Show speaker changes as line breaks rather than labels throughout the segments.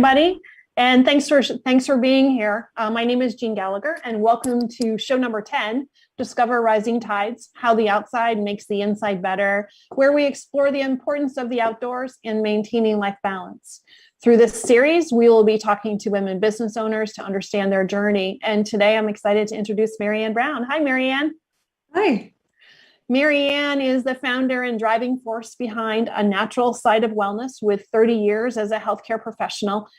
everybody, and thanks for being here. My name is Jean Gallagher, and welcome to show number 10, Discover Rising Tides, How the Outside Makes the Inside Better, where we explore the importance of the outdoors in maintaining life balance. Through this series, we will be talking to women business owners to understand their journey. And today I'm excited to introduce Marianne Brown. Hi, Marianne.
Hi.
Marianne is the founder and driving force behind A Natural Side of Wellness with 30 years as a healthcare professional,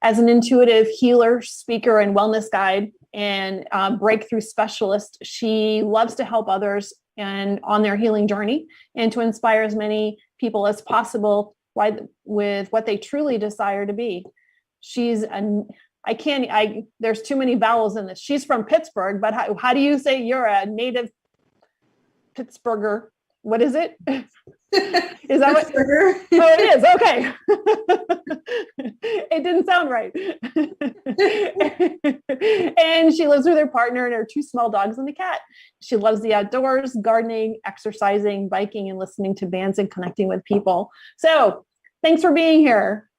as an intuitive healer, speaker, and wellness guide, and breakthrough specialist. She loves to help others and on their healing journey and to inspire as many people as possible with what they truly desire to be. There's too many vowels in this. She's from Pittsburgh, but how do you say you're a native Pittsburgher? What is it? Is that
Pittsburgher.
What? Oh, it is. Okay. It didn't sound right. And she lives with her partner and her 2 small dogs and a cat. She loves the outdoors, gardening, exercising, biking, and listening to bands and connecting with people. So thanks for being here.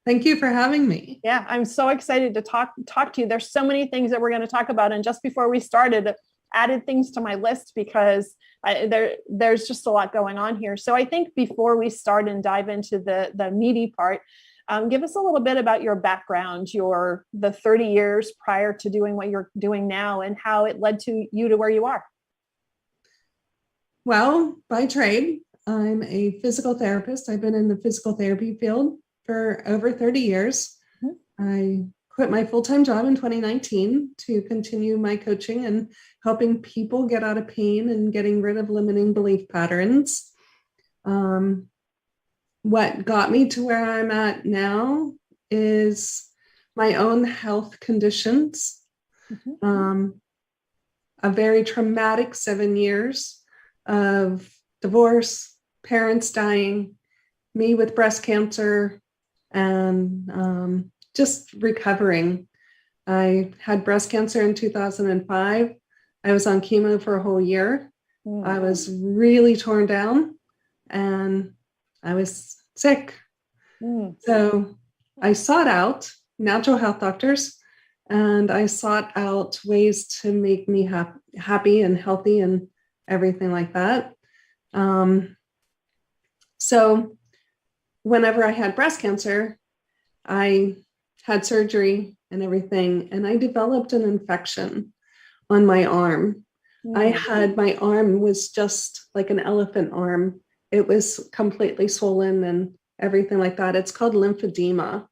Thank you for having me.
Yeah, I'm so excited to talk to you. There's so many things that we're going to talk about. And just before we started, added things to my list because there's just a lot going on here. So I think before we start and dive into the meaty part, give us a little bit about your background, the 30 years prior to doing what you're doing now and how it led to where you are.
Well, by trade, I'm a physical therapist. I've been in the physical therapy field for over 30 years. Mm-hmm. I quit my full-time job in 2019 to continue my coaching and helping people get out of pain and getting rid of limiting belief patterns. What got me to where I'm at now is my own health conditions. Mm-hmm. A very traumatic 7 years of divorce, parents dying, me with breast cancer, and just recovering. I had breast cancer in 2005. I was on chemo for a whole year. Mm. I was really torn down and I was sick. Mm. So I sought out natural health doctors and I sought out ways to make me happy and healthy and everything like that. So whenever I had breast cancer, I had surgery and everything, and I developed an infection on my arm. Mm. My arm was just like an elephant arm. It was completely swollen and everything like that. It's called lymphedema.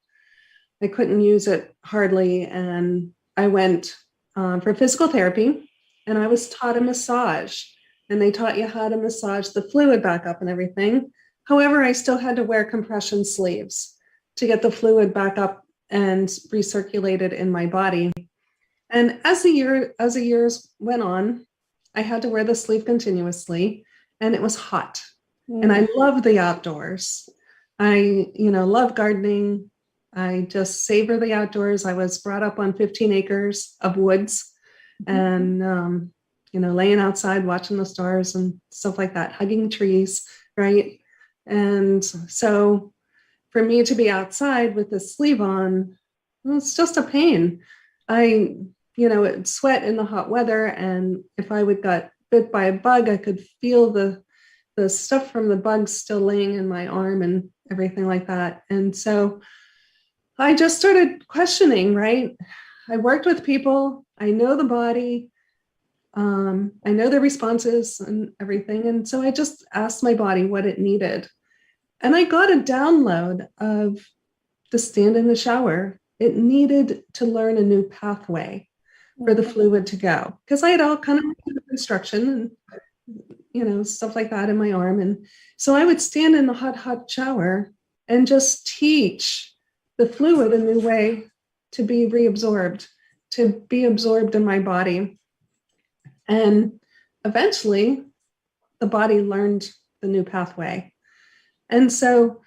I couldn't use it hardly, and I went for physical therapy, and I was taught a massage, and they taught you how to massage the fluid back up and everything. However, I still had to wear compression sleeves to get the fluid back up and recirculated in my body. And as the years went on, I had to wear the sleeve continuously, and it was hot. Mm. And I love the outdoors. I, love gardening. I just savor the outdoors. I was brought up on 15 acres of woods, mm-hmm. and, laying outside, watching the stars and stuff like that, hugging trees, right? And so for me to be outside with the sleeve on, well, it's just a pain. It'd sweat in the hot weather, and if I got bit by a bug, I could feel the stuff from the bugs still laying in my arm and everything like that. And so I just started questioning, right? I worked with people, I know the body, I know the responses and everything. And so I just asked my body what it needed. And I got a download of the stand in the shower. It needed to learn a new pathway for the fluid to go, because I had all kind of instruction and, stuff like that in my arm. And so I would stand in the hot shower and just teach the fluid a new way to be reabsorbed, to be absorbed in my body. And eventually the body learned the new pathway. And so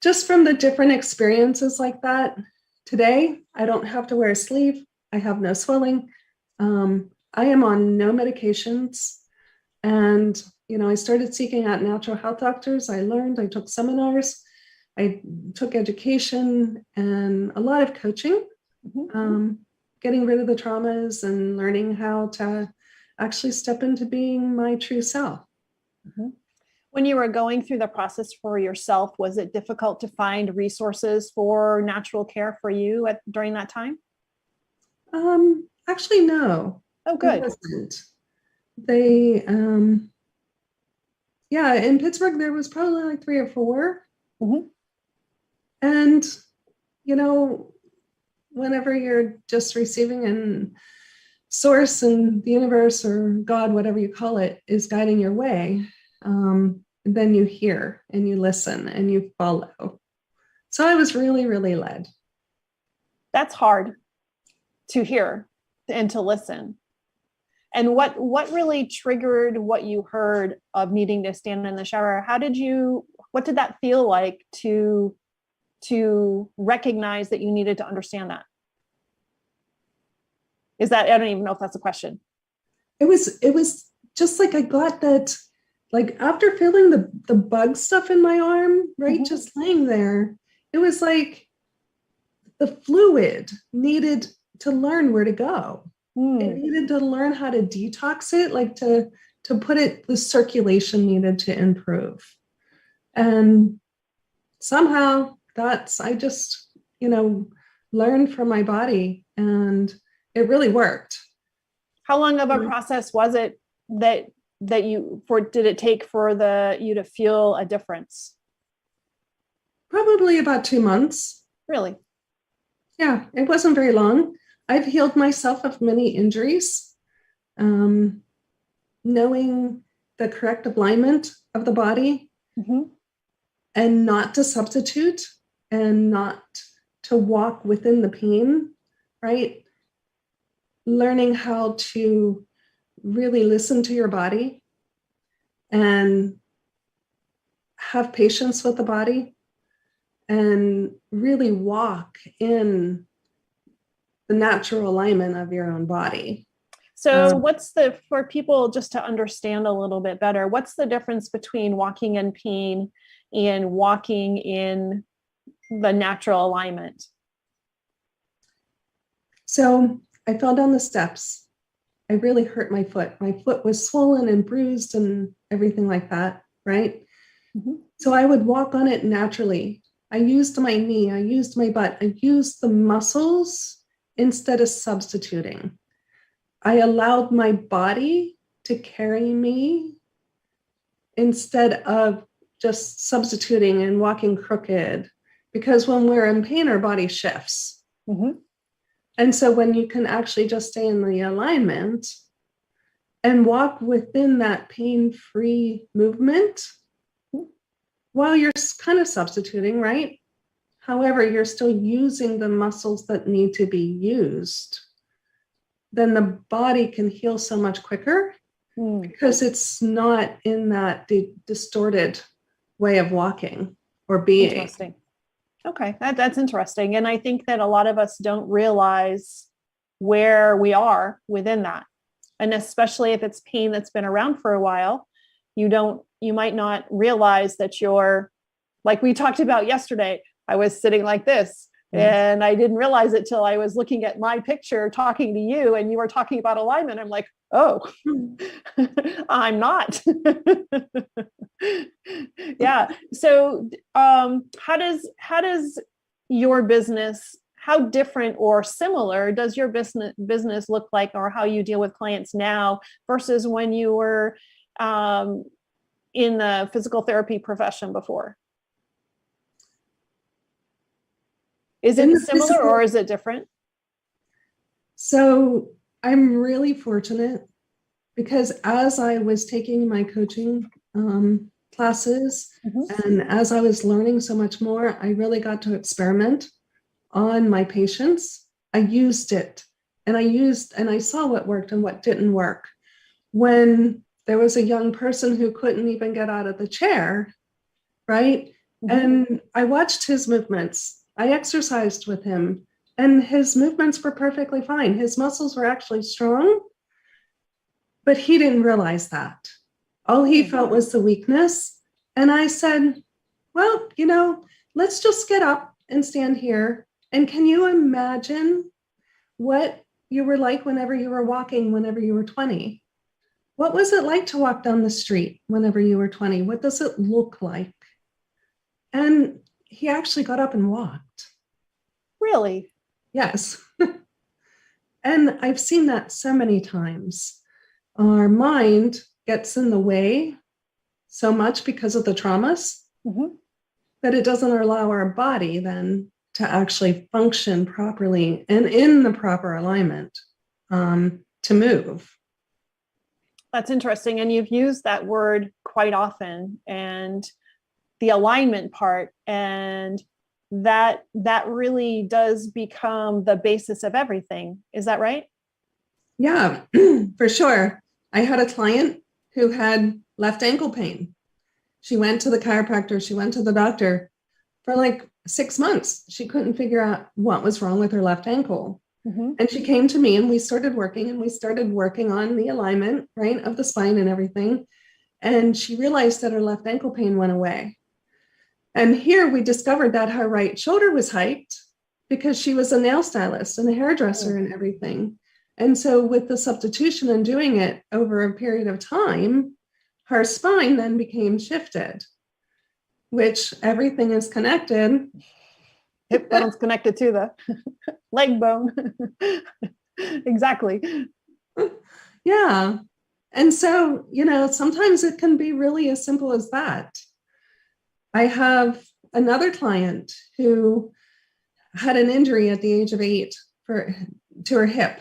just from the different experiences like that, today, I don't have to wear a sleeve. I have no swelling. I am on no medications. And, I started seeking out natural health doctors. I took seminars. I took education and a lot of coaching, getting rid of the traumas and learning how to actually step into being my true self.
When you were going through the process for yourself, was it difficult to find resources for natural care for you during that time?
Actually, no.
Oh, good.
It wasn't. They, yeah, in Pittsburgh, there was probably like 3 or 4. And, you know, whenever you're just receiving and source and the universe or God, whatever you call it, is guiding your way, then you hear and you listen and you follow. So I was really, really led.
That's hard to hear and to listen. And what really triggered what you heard of needing to stand in the shower? What did that feel like to recognize that you needed to understand that? I don't even know if that's a question.
It was just like I got that, like after feeling the bug stuff in my arm, right? Just laying there, it was like the fluid needed to learn where to go. It needed to learn how to detox it, like to put it, the circulation needed to improve. And somehow I just, learned from my body, and it really worked.
How long of a process was it did it take for you to feel a difference?
Probably about 2 months.
Really?
Yeah, it wasn't very long. I've healed myself of many injuries. Knowing the correct alignment of the body, and not to substitute and not to walk within the pain, right? Learning how to really listen to your body and have patience with the body and really walk in the natural alignment of your own body.
So for people just to understand a little bit better, what's the difference between walking in pain and walking in the natural alignment? So
I fell down the steps. I really hurt my foot. My foot was swollen and bruised and everything like that, right? So I would walk on it naturally. I used my knee, I used my butt, I used the muscles instead of substituting. I allowed my body to carry me instead of just substituting and walking crooked. Because when we're in pain, our body shifts. And so when you can actually just stay in the alignment and walk within that pain-free movement while you're kind of substituting, right? However, you're still using the muscles that need to be used, then the body can heal so much quicker because it's not in that distorted way of walking or being.
Interesting. Okay, that's interesting. And I think that a lot of us don't realize where we are within that. And especially if it's pain that's been around for a while, you might not realize that you're, like we talked about yesterday, I was sitting like this. And I didn't realize it till I was looking at my picture, talking to you, and you were talking about alignment. I'm like, oh, I'm not. Yeah. So how does your business, how different or similar does your business look like, or how you deal with clients now versus when you were in the physical therapy profession before? Is it similar or is it different?
So I'm really fortunate because as I was taking my coaching classes and as I was learning so much more, I really got to experiment on my patients. I used it and I saw what worked and what didn't work. When there was a young person who couldn't even get out of the chair, right? And I watched his movements. I exercised with him and his movements were perfectly fine. His muscles were actually strong, but he didn't realize that. All he felt was the weakness. And I said, well, let's just get up and stand here. And can you imagine what you were like whenever you were walking, whenever you were 20? What was it like to walk down the street whenever you were 20? What does it look like? And he actually got up and walked.
Really?
Yes. And I've seen that so many times. Our mind gets in the way so much because of the traumas that it doesn't allow our body then to actually function properly and in the proper alignment to move.
That's interesting. And you've used that word quite often, and the alignment part, and that really does become the basis of everything. Is that right?
Yeah, for sure. I had a client who had left ankle pain. She went to the chiropractor, she went to the doctor for like 6 months. She couldn't figure out what was wrong with her left ankle. And she came to me and we started working on the alignment, right, of the spine and everything. And she realized that her left ankle pain went away. And here we discovered that her right shoulder was hiked because she was a nail stylist and a hairdresser and everything. And so with the substitution and doing it over a period of time, her spine then became shifted, which everything is connected.
Hip bone's connected to the leg bone. Exactly.
Yeah. And so, sometimes it can be really as simple as that. I have another client who had an injury at the age of 8 to her hip,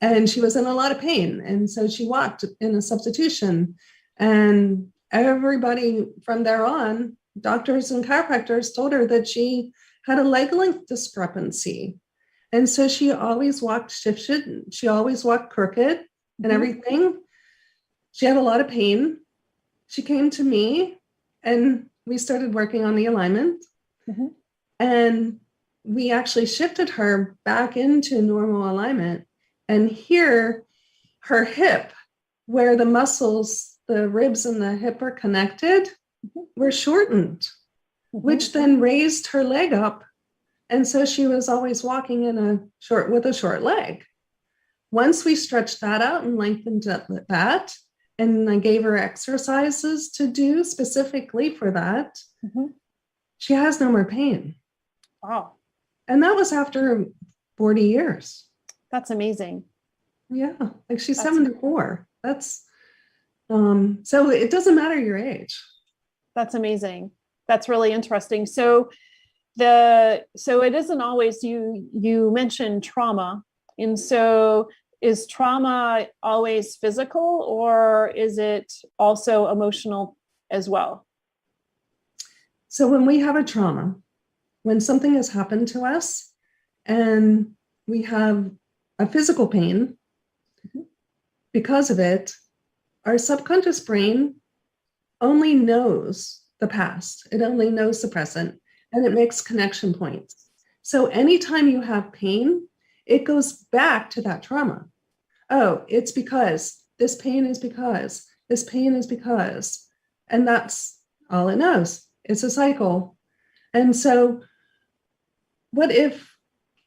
and she was in a lot of pain. And so she walked in a substitution, and everybody from there on, doctors and chiropractors, told her that she had a leg length discrepancy. And so she always walked shifted. She always walked crooked and everything. She had a lot of pain. She came to me and we started working on the alignment. And we actually shifted her back into normal alignment. And here, her hip, where the muscles, the ribs and the hip are connected, were shortened, which then raised her leg up. And so she was always walking with a short leg. Once we stretched that out and lengthened that, and I gave her exercises to do specifically for that, she has no more pain.
Wow.
And that was after 40 years.
That's amazing.
Yeah, like she's 74. That's so it doesn't matter your age.
That's amazing. That's really interesting. So it isn't always, you mentioned trauma. And so is trauma always physical, or is it also emotional as well?
So when we have a trauma, when something has happened to us and we have a physical pain because of it, our subconscious brain only knows the past. It only knows the present, and it makes connection points. So anytime you have pain, it goes back to that trauma. Oh, it's because this pain is because this pain is because, and that's all it knows. It's a cycle. And so what if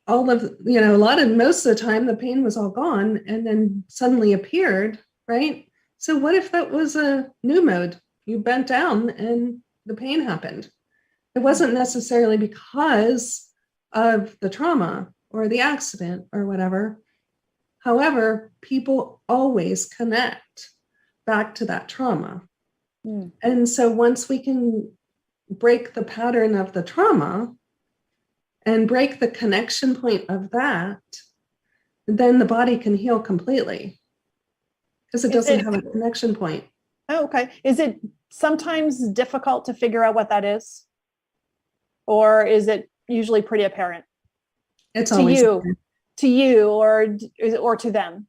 most of the time the pain was all gone and then suddenly appeared, right? So what if that was a new mode? You bent down and the pain happened. It wasn't necessarily because of the trauma or the accident or whatever. However, people always connect back to that trauma. And so once we can break the pattern of the trauma and break the connection point of that, then the body can heal completely because it doesn't have a connection point.
Oh, okay. Is it sometimes difficult to figure out what that is? Or is it usually pretty apparent?
It's
to
always
you or to them?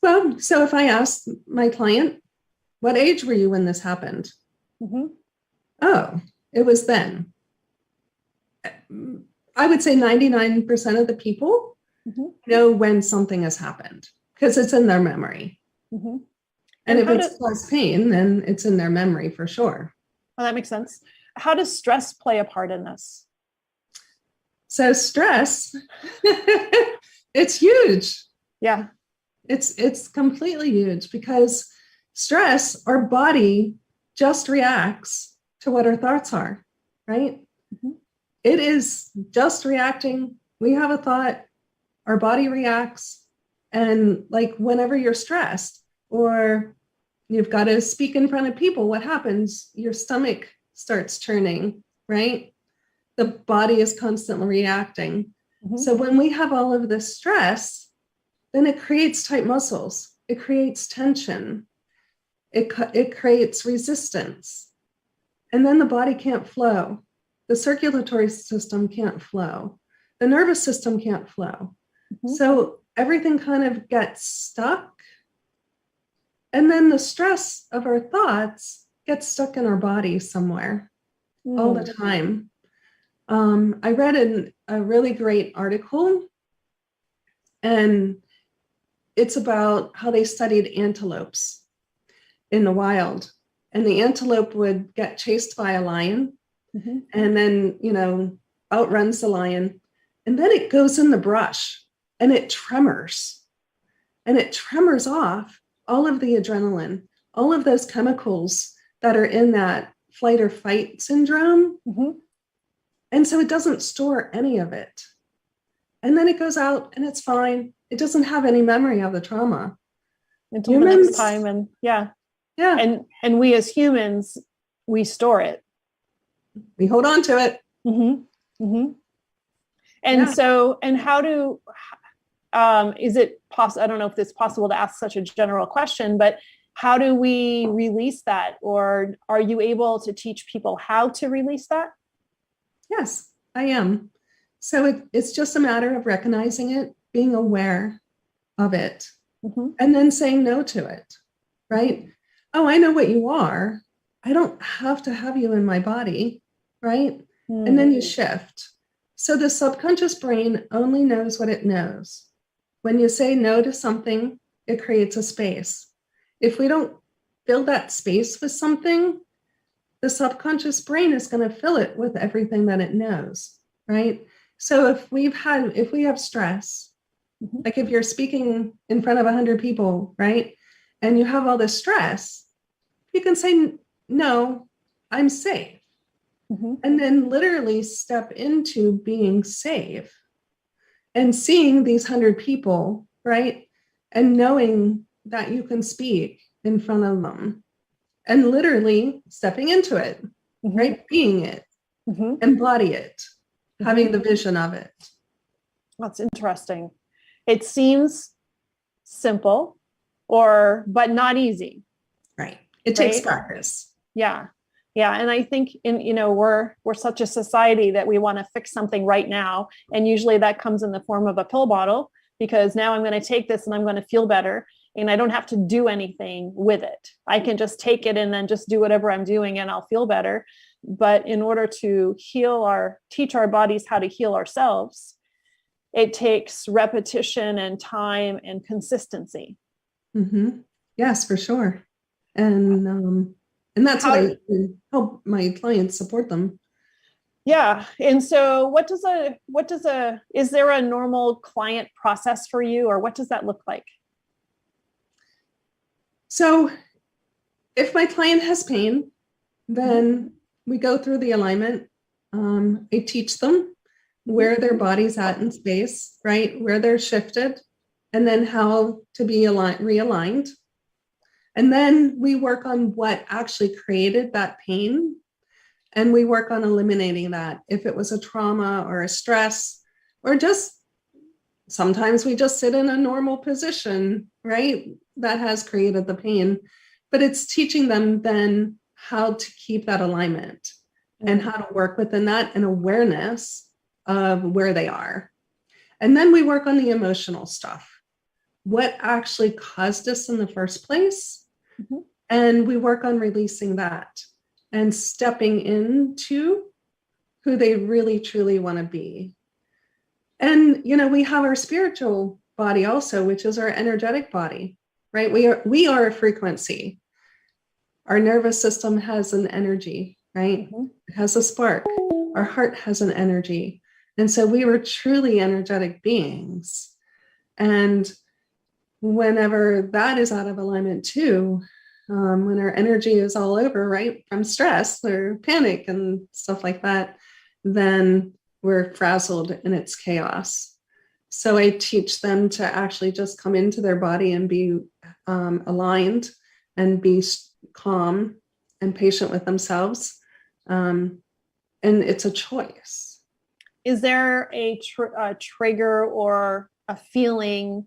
Well, so if I ask my client, what age were you when this happened? Oh, it was then. I would say 99% of the people know when something has happened because it's in their memory. And if it's caused pain, then it's in their memory for sure.
Well, that makes sense. how does stress play a part in this?
So stress, it's huge.
Yeah.
It's completely huge because stress, our body just reacts to what our thoughts are, right?
Mm-hmm.
It is just reacting. We have a thought, our body reacts. And like whenever you're stressed or you've got to speak in front of people, what happens? Your stomach starts churning, right? The body is constantly reacting.
Mm-hmm.
So when we have all of this stress, then it creates tight muscles. It creates tension. It creates resistance. And then the body can't flow. The circulatory system can't flow. The nervous system can't flow. Mm-hmm. So everything kind of gets stuck. And then the stress of our thoughts gets stuck in our body somewhere all the time. I read a really great article, and it's about how they studied antelopes in the wild. And the antelope would get chased by a lion, mm-hmm. and then, outruns the lion. And then it goes in the brush and it tremors. And it tremors off all of the adrenaline, all of those chemicals that are in that flight or fight syndrome. Mm-hmm. And so it doesn't store any of it. And then it goes out and it's fine. It doesn't have any memory of the trauma.
Until the next time. And yeah. And we as humans, we store it.
We hold on to it.
Mm-hmm. Mm-hmm. And so, and how do, is it possible, I don't know if it's possible to ask such a general question, but how do we release that? Or are you able to teach people how to release that?
Yes, I am. So it's just a matter of recognizing it, being aware of it, mm-hmm. and then saying no to it, right? Oh, I know what you are. I don't have to have you in my body, right? Mm. And then you shift. So the subconscious brain only knows what it knows. When you say no to something, it creates a space. If we don't fill that space with something, the subconscious brain is going to fill it with everything that it knows, right? So if we have stress, mm-hmm. like if you're speaking in front of 100 people, right? And you have all this stress, you can say, no, I'm safe. Mm-hmm. And then literally step into being safe and seeing these 100 people, right? And knowing that you can speak in front of them and literally stepping into it, mm-hmm. right? Being it, mm-hmm. embody it, mm-hmm. having the vision of it.
That's interesting. It seems simple but not easy.
Right. It takes practice.
Yeah. Yeah. And I think we're such a society that we want to fix something right now. And usually that comes in the form of a pill bottle, because now I'm going to take this and I'm going to feel better. And I don't have to do anything with it. I can just take it and then just do whatever I'm doing and I'll feel better. But in order to teach our bodies how to heal ourselves, it takes repetition and time and consistency.
Mm-hmm. Yes, for sure. And that's how I help my clients support them.
Yeah. And so is there a normal client process for you, or what does that look like?
So if my client has pain, then we go through the alignment. I teach them where their body's at in space, right? Where they're shifted, and then how to be realigned. And then we work on what actually created that pain. And we work on eliminating that. If it was a trauma or a stress, or just sometimes we just sit in a normal position, right? That has created the pain. But it's teaching them then how to keep that alignment and how to work within that and awareness of where they are. And then we work on the emotional stuff. What actually caused us in the first place? Mm-hmm. And we work on releasing that and stepping into who they really, truly want to be. And, we have our spiritual body also, which is our energetic body, right? We are a frequency. Our nervous system has an energy, right? It has a spark. Our heart has an energy. And so we were truly energetic beings. And whenever that is out of alignment too, when our energy is all over, right, from stress or panic and stuff like that, then we're frazzled in its chaos. So I teach them to actually just come into their body and be aligned and be calm and patient with themselves. And it's a choice.
Is there a trigger or a feeling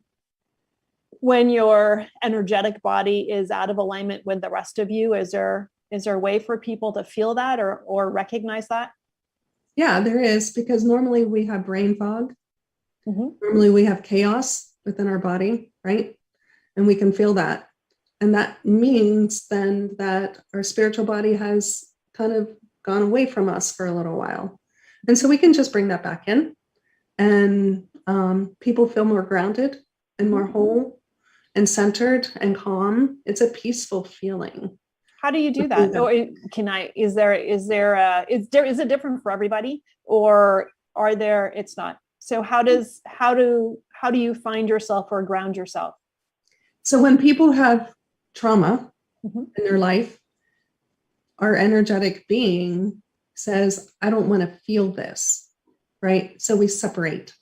when your energetic body is out of alignment with the rest of you? Is there a way for people to feel that or recognize that?
Yeah, there is, because normally we have brain fog. Normally we have chaos within our body, right? And we can feel that. And that means then that our spiritual body has kind of gone away from us for a little while. And so we can just bring that back in, and people feel more grounded and more whole and centered and calm. It's a peaceful feeling.
How do you do that? Or is it different for everybody, or are there, it's not? So how do you find yourself or ground yourself?
So when people have trauma in their life, our energetic being says, I don't want to feel this, right? So we separate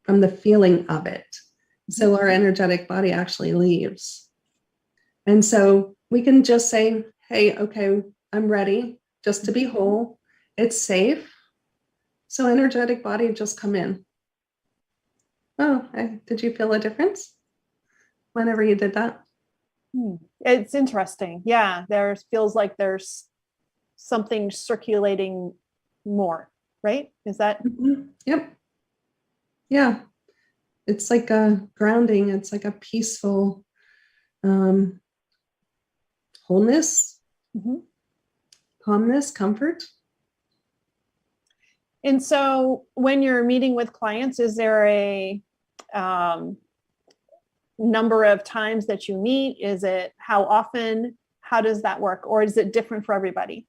from the feeling of it. So our energetic body actually leaves. And so we can just say, hey, okay, I'm ready just to be whole. It's safe. So energetic body, just come in. Oh, did you feel a difference whenever you did that?
It's interesting. Yeah, there feels like there's something circulating more, right? Is that?
Yep. Yeah. It's like a grounding. It's like a peaceful wholeness, calmness, comfort.
And so when you're meeting with clients, is there a number of times that you meet? Is it how often? How does that work? Or is it different for everybody?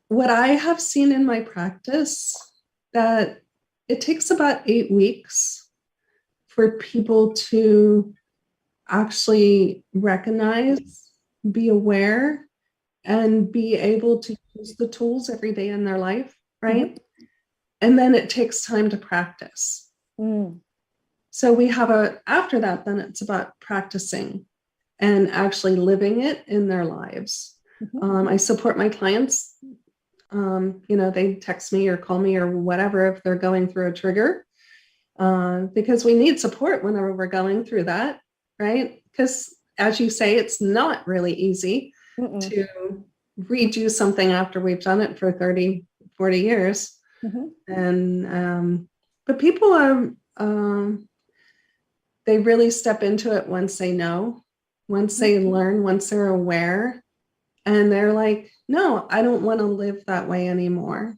What I have seen in my practice, that it takes about 8 weeks for people to actually recognize, be aware, and be able to use the tools every day in their life, right? And then it takes time to practice. So we have after that, then it's about practicing and actually living it in their lives. I support my clients. They text me or call me or whatever if they're going through a trigger, because we need support whenever we're going through that, right? Because as you say, it's not really easy to redo something after we've done it for 30, 40 years. And but people are they really step into it once they know, once they learn, once they're aware, and they're like, no, I don't want to live that way anymore.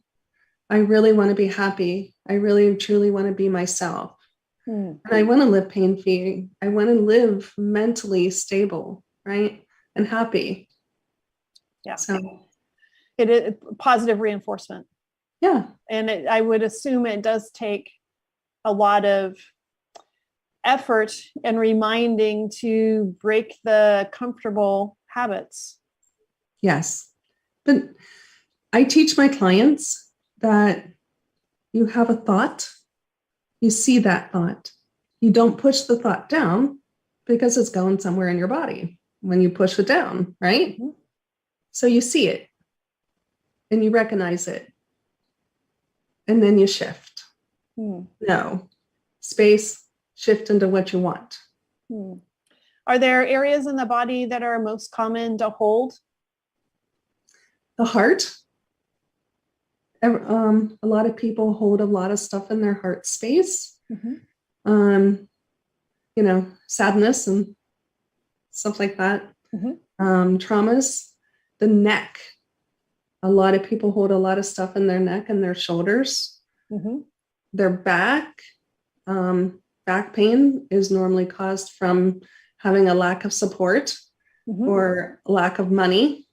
I really want to be happy. I really truly want to be myself. And I want to live pain-free. I want to live mentally stable, right? And happy.
Yeah.
So
it is positive reinforcement.
Yeah.
And I would assume it does take a lot of effort and reminding to break the comfortable habits.
Yes. But I teach my clients that you have a thought, you see that thought. You don't push the thought down because it's going somewhere in your body when you push it down, right? So you see it and you recognize it. And then you shift. No. Space, shift into what you want.
Are there areas in the body that are most common to hold?
The heart. A lot of people hold a lot of stuff in their heart space. Sadness and stuff like that. Traumas. The neck. A lot of people hold a lot of stuff in their neck and their shoulders. Their back. Back pain is normally caused from having a lack of support or lack of money.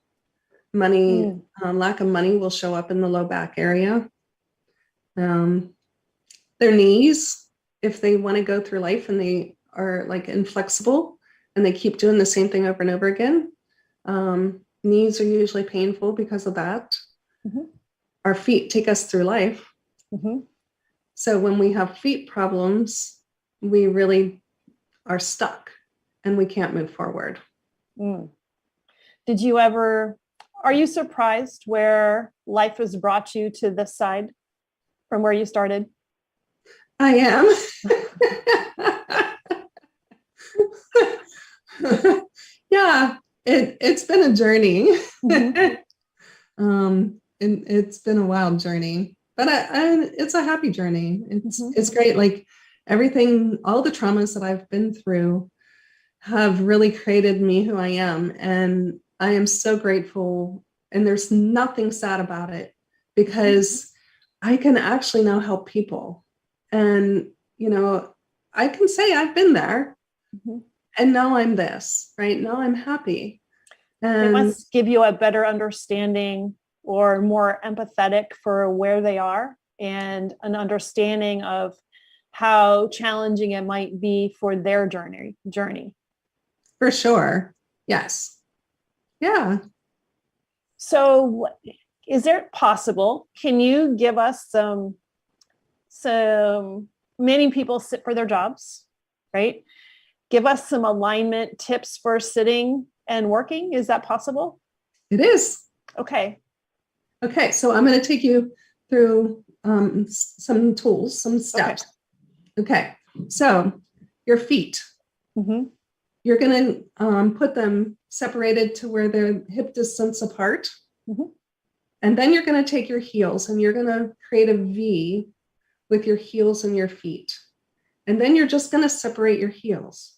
Money, lack of money will show up in the low back area. Their knees, if they want to go through life and they are like inflexible and they keep doing the same thing over and over again, knees are usually painful because of that. Our feet take us through life. So when we have feet problems, we really are stuck and we can't move forward.
Did you ever, are you surprised where life has brought you to this side from where you started?
I am. Yeah, it's been a journey. And it's been a wild journey, but it's a happy journey. It's great. Like everything, all the traumas that I've been through have really created me who I am. And I am so grateful. And there's nothing sad about it because I can actually now help people. And, you know, I can say I've been there and now I'm this, right? Now I'm happy. And
it must give you a better understanding or more empathetic for where they are and an understanding of how challenging it might be for their journey.
For sure. Yes. Yeah.
So is it possible, can you give us some many people sit for their jobs, right? Give us some alignment tips for sitting and working. Is that possible?
It is.
Okay.
Okay. So I'm going to take you through some tools, some steps. Okay. So your feet, you're going to put them separated to where they're hip distance apart. And then you're going to take your heels and you're going to create a V with your heels and your feet. And then you're just going to separate your heels.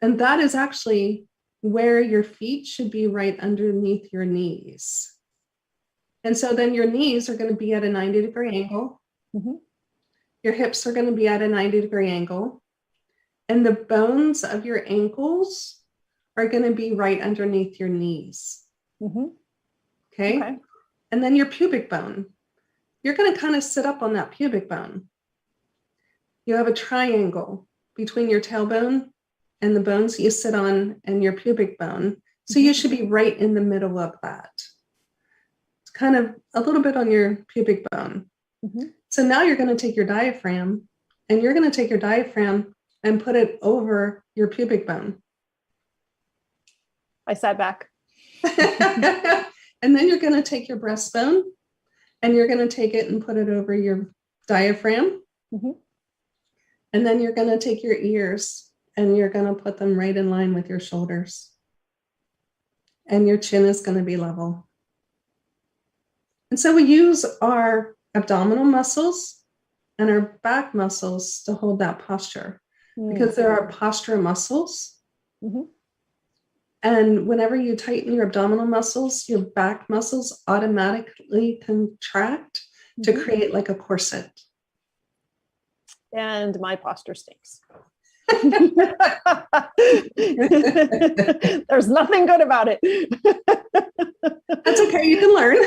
And that is actually where your feet should be, right underneath your knees. And so then your knees are going to be at a 90-degree angle. Your hips are going to be at a 90-degree angle. And the bones of your ankles are going to be right underneath your knees. Okay. And then your pubic bone, you're going to kind of sit up on that pubic bone. You have a triangle between your tailbone and the bones you sit on and your pubic bone. So you should be right in the middle of that. It's kind of a little bit on your pubic bone. So now you're going to take your diaphragm and you're going to take your diaphragm and put it over your pubic bone.
I sat back.
And then you're going to take your breastbone and you're going to take it and put it over your diaphragm. And then you're going to take your ears and you're going to put them right in line with your shoulders. And your chin is going to be level. And so we use our abdominal muscles and our back muscles to hold that posture because there are posture muscles. And whenever you tighten your abdominal muscles, your back muscles automatically contract to create like a corset.
And my posture stinks. There's nothing good about it.
That's okay. You can learn.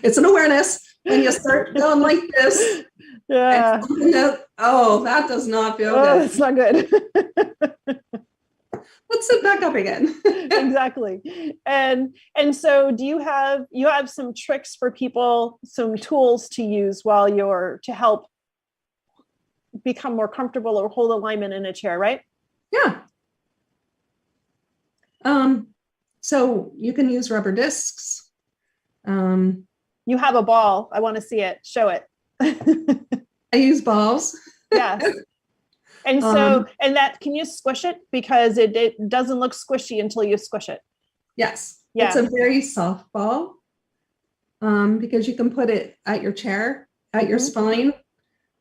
It's an awareness. When you start going like this,
yeah.
That does not feel good.
It's not good.
Let's sit back up again.
Exactly. And so do you have some tricks for people, some tools to use to help become more comfortable or hold alignment in a chair, right?
Yeah. So you can use rubber discs.
You have a ball. I want to see it. Show it.
I use balls.
Yes. And so, can you squish it? Because it doesn't look squishy until you squish it.
Yes.
Yeah.
It's a very soft ball because you can put it at your chair, at your spine,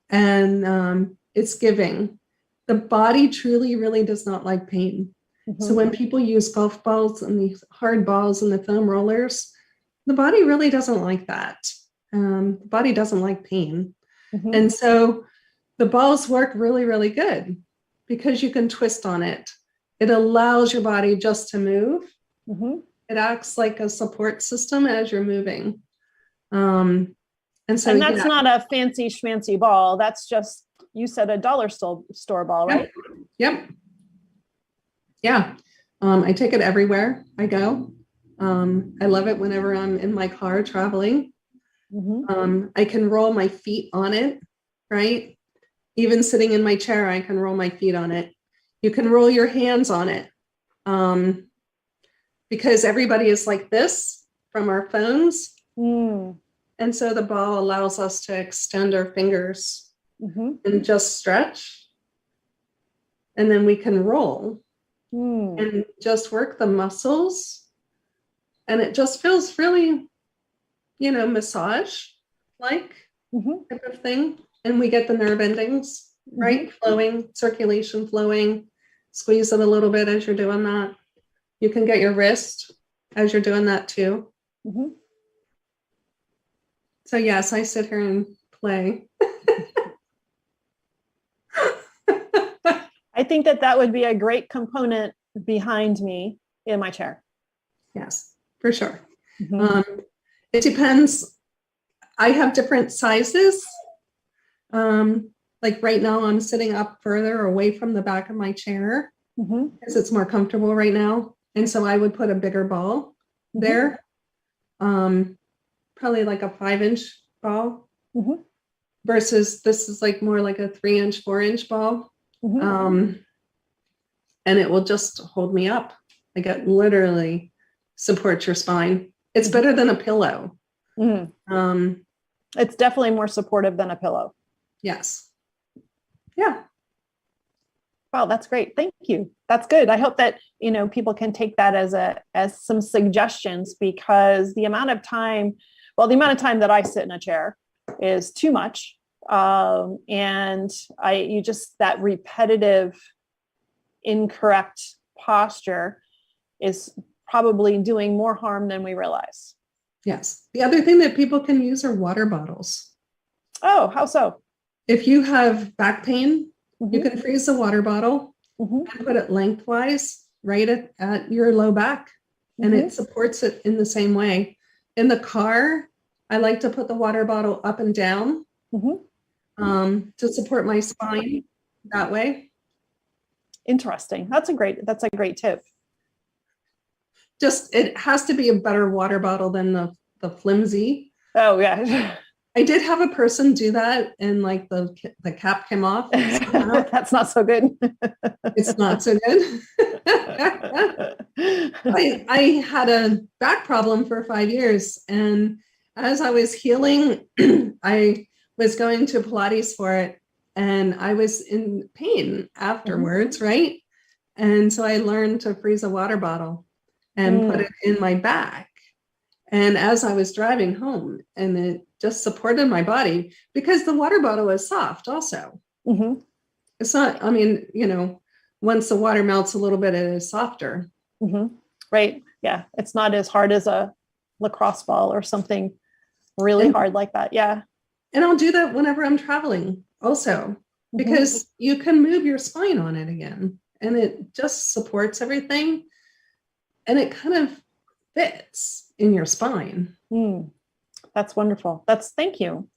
and it's giving. The body truly, really does not like pain. So when people use golf balls and these hard balls and the foam rollers, the body really doesn't like that. The body doesn't like pain. And so the balls work really, really good because you can twist on it. It allows your body just to move It acts like a support system as you're moving. And so
And that's not a fancy schmancy ball. That's just, you said a dollar store ball, right?
Yep. Yeah. I take it everywhere I go. I love it whenever I'm in my car traveling. I can roll my feet on it, right? Even sitting in my chair, I can roll my feet on it. You can roll your hands on it. Because everybody is like this from our phones. And so the ball allows us to extend our fingers and just stretch. And then we can roll and just work the muscles. And it just feels really, massage-like type of thing. And we get the nerve endings, right? Flowing, circulation flowing. Squeeze it a little bit as you're doing that. You can get your wrist as you're doing that too. So yes, I sit here and play.
I think that would be a great component behind me in my chair.
Yes, for sure. It depends. I have different sizes. Like right now I'm sitting up further away from the back of my chair because it's more comfortable right now. And so I would put a bigger ball there. Probably like a 5-inch ball versus this is like more like a 3-inch, 4-inch ball. And it will just hold me up. Like it literally supports your spine. It's better than a pillow.
It's definitely more supportive than a pillow.
Yes. Yeah.
Wow, that's great. Thank you. That's good. I hope that, people can take that as some suggestions, because the amount of time that I sit in a chair is too much. And that repetitive, incorrect posture is probably doing more harm than we realize.
Yes. The other thing that people can use are water bottles.
Oh, how so?
If you have back pain, you can freeze the water bottle and put it lengthwise right at your low back, and it supports it in the same way. In the car, I like to put the water bottle up and down to support my spine that way.
Interesting. That's a great tip.
Just, it has to be a better water bottle than the flimsy.
Oh yeah.
I did have a person do that, and like the cap came off.
That's not so good.
It's not so good. I had a back problem for 5 years, and as I was healing, I was going to Pilates for it, and I was in pain afterwards, right? And so I learned to freeze a water bottle and put it in my back. And as I was driving home, and it just supported my body, because the water bottle is soft also. It's not, once the water melts a little bit, it is softer.
Right. Yeah. It's not as hard as a lacrosse ball or something really hard like that. Yeah.
And I'll do that whenever I'm traveling also, because you can move your spine on it again, and it just supports everything, and it kind of fits in your spine.
That's wonderful. Thank you.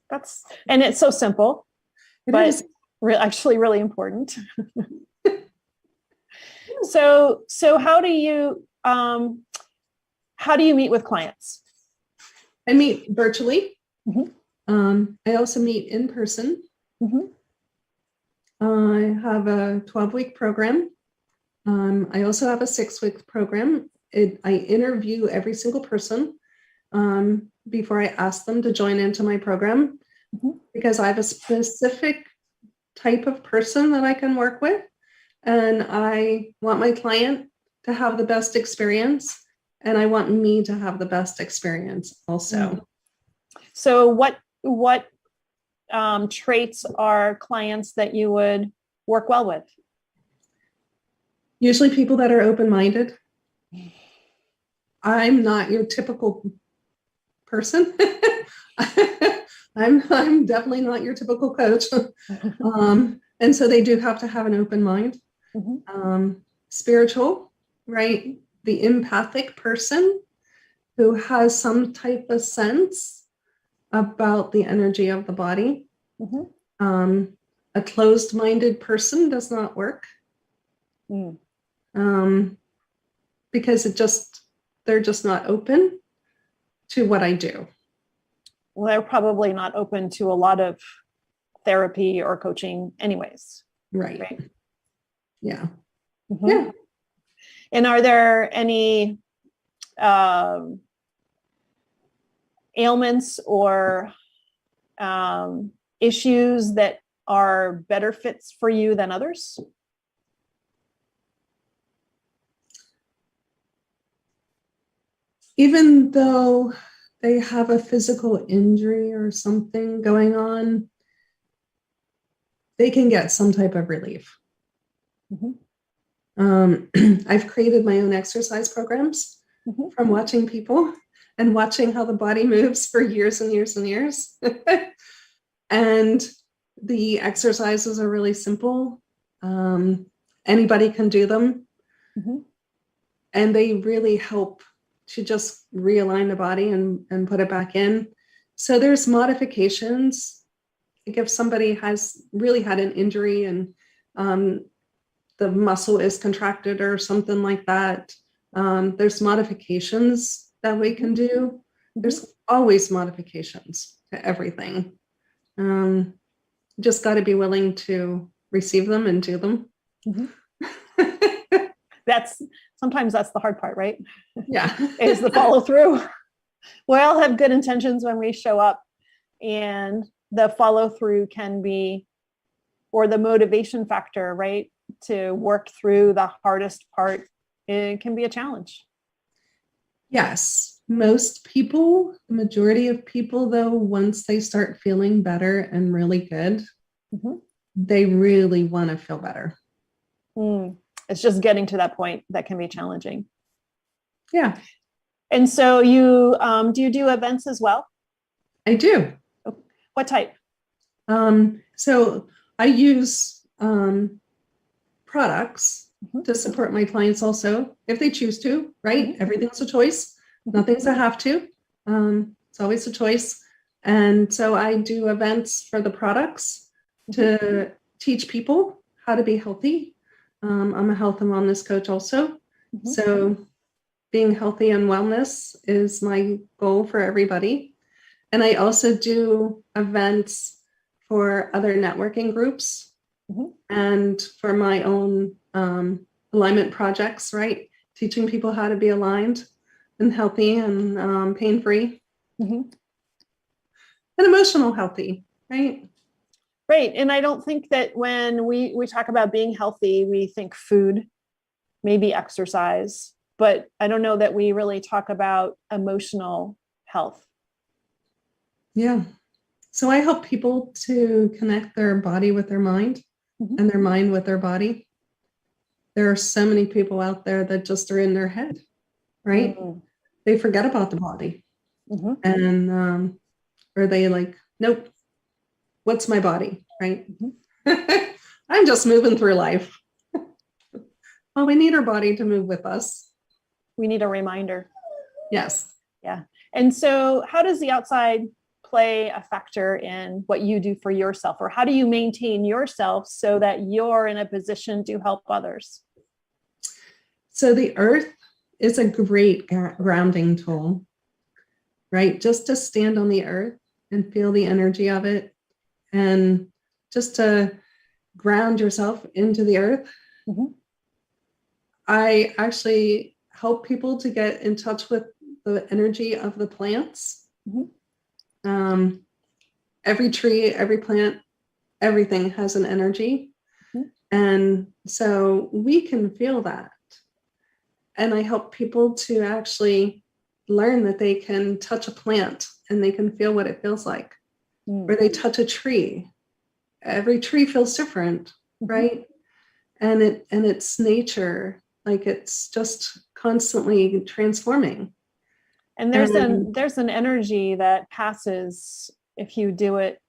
And it's so simple, but actually really important. So how do you meet with clients?
I meet virtually. I also meet in person. I have a 12-week program. I also have a 6-week program. I interview every single person before I ask them to join into my program, because I have a specific type of person that I can work with, and I want my client to have the best experience, and I want me to have the best experience also.
So what traits are clients that you would work well with?
Usually people that are open-minded. I'm not your typical person. I'm definitely not your typical coach. And so they do have to have an open mind. Spiritual, right? the empathic person who has some type of sense about the energy of the body. A closed-minded person does not work. Because they're just not open to what I do.
Well, they're probably not open to a lot of therapy or coaching anyways.
Right. Yeah.
Yeah. And are there any ailments or issues that are better fits for you than others?
Even though they have a physical injury or something going on, they can get some type of relief. I've created my own exercise programs from watching people and watching how the body moves for years and years and years. And the exercises are really simple. Anybody can do them. And they really help to just realign the body and put it back in. So there's modifications. Like if somebody has really had an injury and the muscle is contracted or something like that, there's modifications that we can do. There's always modifications to everything. Just got to be willing to receive them and do them.
Sometimes that's the hard part, right?
Yeah.
Is the follow through. We all have good intentions when we show up, and the follow through can be, or the motivation factor, right? To work through the hardest part, it can be a challenge.
Yes. Most people, the majority of people though, once they start feeling better and really good, they really want to feel better.
It's just getting to that point that can be challenging.
Yeah.
And so you do events as well?
I do.
What type?
So I use products to support my clients also, if they choose to, right? Everything's a choice. Nothing's a have to. It's always a choice. And so I do events for the products to teach people how to be healthy. I'm a health and wellness coach also. So being healthy and wellness is my goal for everybody. And I also do events for other networking groups and for my own alignment projects, right? Teaching people how to be aligned and healthy and pain-free and emotional healthy, right?
Right. And I don't think that when we talk about being healthy, we think food, maybe exercise, but I don't know that we really talk about emotional health.
Yeah. So I help people to connect their body with their mind and their mind with their body. There are so many people out there that just are in their head, right? They forget about the body. And or they like, nope, what's my body, right? I'm just moving through life. Well, we need our body to move with us.
We need a reminder.
Yes.
Yeah. And so how does the outside play a factor in what you do for yourself, or how do you maintain yourself so that you're in a position to help others?
So the earth is a great grounding tool, right? Just to stand on the earth and feel the energy of it, and just to ground yourself into the earth. I actually help people to get in touch with the energy of the plants. Every tree, every plant, everything has an energy. And so we can feel that. And I help people to actually learn that they can touch a plant and they can feel what it feels like. Or they touch a tree. Every tree feels different, right? And it's nature, like it's just constantly transforming.
And there's an energy that passes if you do it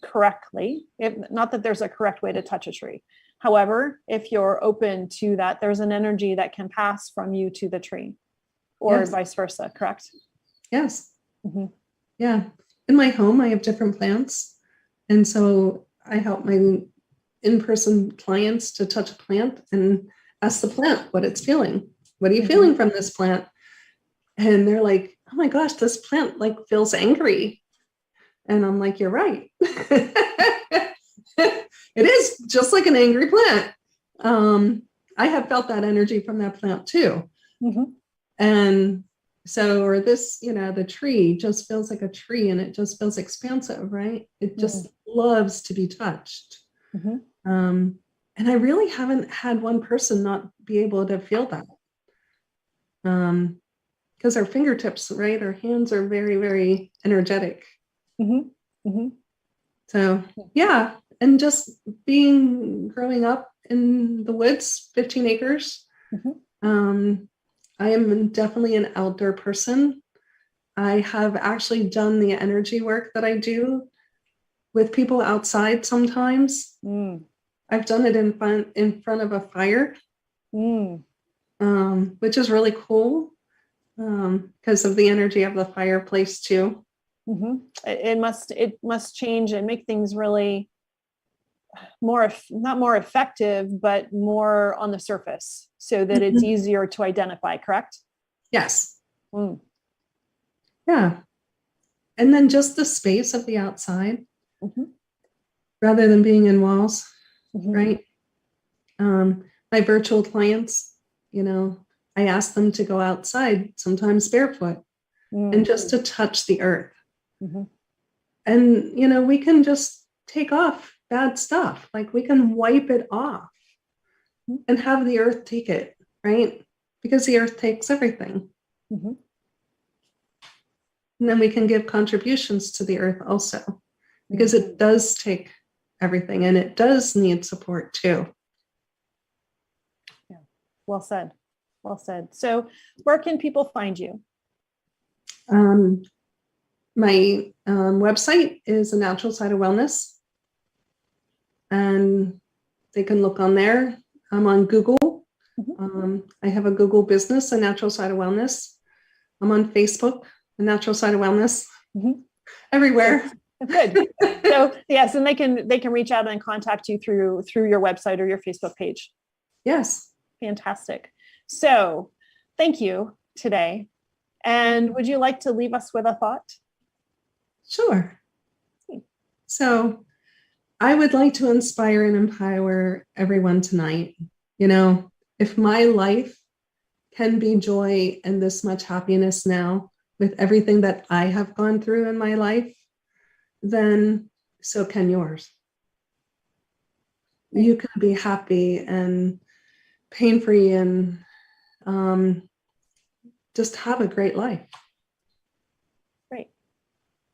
correctly. Not that there's a correct way to touch a tree, However, if you're open to that, there's an energy that can pass from you to the tree, or
Yes.
vice versa, correct?
Yes.
Mhm.
Yeah. In my home, I have different plants. And so I help my in-person clients to touch a plant and ask the plant what it's feeling. What are you feeling from this plant? And they're like, oh my gosh, this plant like feels angry. And I'm like, you're right. It is just like an angry plant. I have felt that energy from that plant too.
Mhm.
And so, or this, the tree just feels like a tree and it just feels expansive, right? It just loves to be touched.
Mhm.
And I really haven't had one person not be able to feel that. Because our fingertips, right? Our hands are very, very energetic.
Mhm. Mhm.
So, yeah. And just growing up in the woods, 15 acres.
Mhm.
I am definitely an outdoor person. I have actually done the energy work that I do with people outside sometimes. I've done it in front of a fire, which is really cool because of the energy of the fireplace too.
It must change and make things really not more effective, but more on the surface, so that it's easier to identify. Correct?
Yes. Yeah. And then just the space of the outside, rather than being in walls, right? My virtual clients, I ask them to go outside, sometimes barefoot, and just to touch the earth. And, we can just take off bad stuff. Like we can wipe it off and have the earth take it, right? Because the earth takes everything. And then we can give contributions to the earth also, because it does take everything and it does need support too.
Yeah. Well said. Well said. So where can people find you?
My website is A Natural Side of Wellness, and they can look on there. I'm on Google. I have a Google business, A Natural Side of Wellness. I'm on Facebook, A Natural Side of Wellness. Everywhere.
Good. So yes, and they can reach out and contact you through your website or your Facebook page.
Yes.
Fantastic. So thank you today. And would you like to leave us with a thought?
Sure. So I would like to inspire and empower everyone tonight. If my life can be joy and this much happiness now with everything that I have gone through in my life, then so can yours. You can be happy and pain-free and just have a great life.
Great.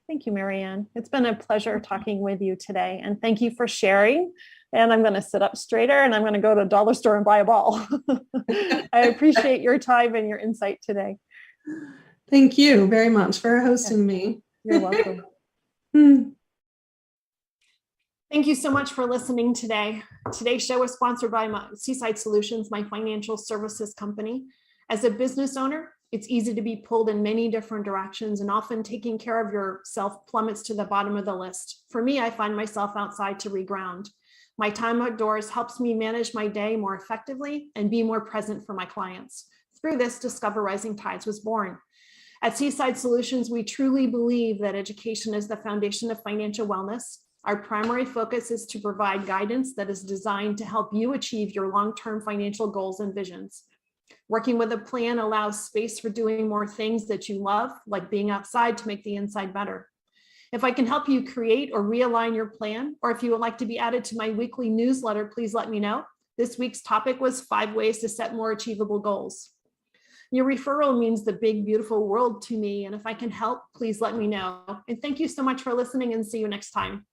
Thank you, Marianne. It's been a pleasure talking with you today. And thank you for sharing. And I'm going to sit up straighter and I'm going to go to a dollar store and buy a ball. I appreciate your time and your insight today.
Thank you very much for hosting me.
You're welcome. Thank you so much for listening today. Today's show was sponsored by Seaside Solutions, my financial services company. As a business owner, it's easy to be pulled in many different directions, and often taking care of yourself plummets to the bottom of the list. For me, I find myself outside to reground. My time outdoors helps me manage my day more effectively and be more present for my clients. Through this, Discover Rising Tides was born. At Seaside Solutions, we truly believe that education is the foundation of financial wellness. Our primary focus is to provide guidance that is designed to help you achieve your long-term financial goals and visions. Working with a plan allows space for doing more things that you love, like being outside to make the inside better. If I can help you create or realign your plan, or if you would like to be added to my weekly newsletter, please let me know. This week's topic was 5 ways to set more achievable goals. Your referral means the big, beautiful world to me. And if I can help, please let me know. And thank you so much for listening, and see you next time.